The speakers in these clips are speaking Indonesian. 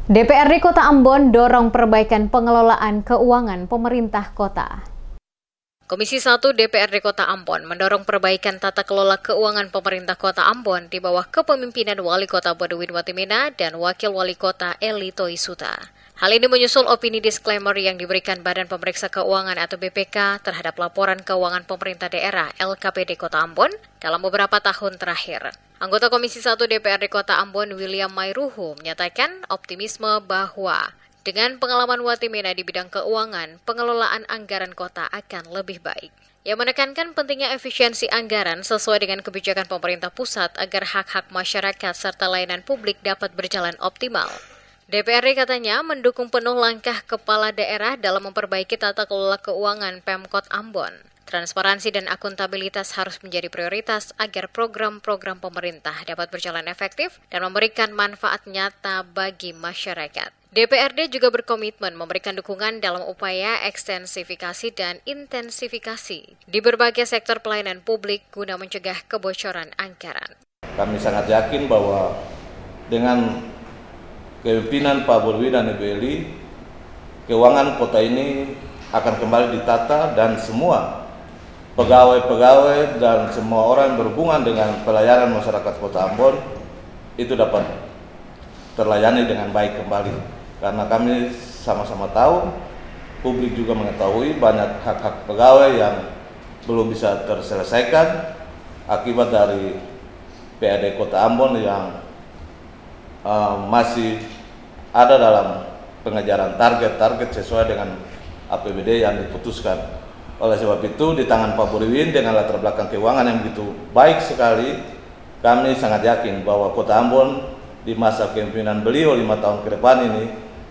DPRD Kota Ambon dorong perbaikan pengelolaan keuangan pemerintah kota. Komisi 1 DPRD Kota Ambon mendorong perbaikan tata kelola keuangan pemerintah Kota Ambon di bawah kepemimpinan Wali Kota Bodewin Watimena dan Wakil Wali Kota Eli Toisuta. Hal ini menyusul opini disclaimer yang diberikan Badan Pemeriksa Keuangan atau BPK terhadap laporan keuangan pemerintah daerah LKPD Kota Ambon dalam beberapa tahun terakhir. Anggota Komisi 1 DPRD Kota Ambon William Mayruhu menyatakan optimisme bahwa dengan pengalaman Watimena di bidang keuangan, pengelolaan anggaran kota akan lebih baik. Ia menekankan pentingnya efisiensi anggaran sesuai dengan kebijakan pemerintah pusat agar hak-hak masyarakat serta layanan publik dapat berjalan optimal. DPRD katanya mendukung penuh langkah kepala daerah dalam memperbaiki tata kelola keuangan Pemkot Ambon. Transparansi dan akuntabilitas harus menjadi prioritas agar program-program pemerintah dapat berjalan efektif dan memberikan manfaat nyata bagi masyarakat. DPRD juga berkomitmen memberikan dukungan dalam upaya ekstensifikasi dan intensifikasi di berbagai sektor pelayanan publik guna mencegah kebocoran anggaran. Kami sangat yakin bahwa dengan kepemimpinan Pak Bodewin dan Ibu Eli, keuangan kota ini akan kembali ditata dan semua pegawai-pegawai dan semua orang yang berhubungan dengan pelayanan masyarakat Kota Ambon itu dapat terlayani dengan baik kembali. Karena kami sama-sama tahu, publik juga mengetahui banyak hak-hak pegawai yang belum bisa terselesaikan akibat dari PAD Kota Ambon yang masih ada dalam pengejaran target-target sesuai dengan APBD yang diputuskan. Oleh sebab itu, di tangan Pak Bodewin dengan latar belakang keuangan yang begitu baik sekali, kami sangat yakin bahwa Kota Ambon di masa kepemimpinan beliau 5 tahun ke depan ini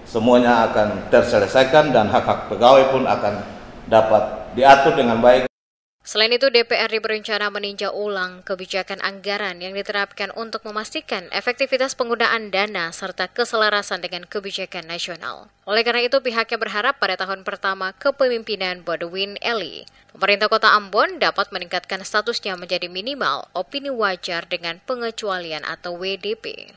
semuanya akan terselesaikan dan hak-hak pegawai pun akan dapat diatur dengan baik. Selain itu, DPRD berencana meninjau ulang kebijakan anggaran yang diterapkan untuk memastikan efektivitas penggunaan dana serta keselarasan dengan kebijakan nasional. Oleh karena itu, pihaknya berharap pada tahun pertama kepemimpinan Bodewin Eli, pemerintah Kota Ambon dapat meningkatkan statusnya menjadi minimal opini wajar dengan pengecualian atau WDP.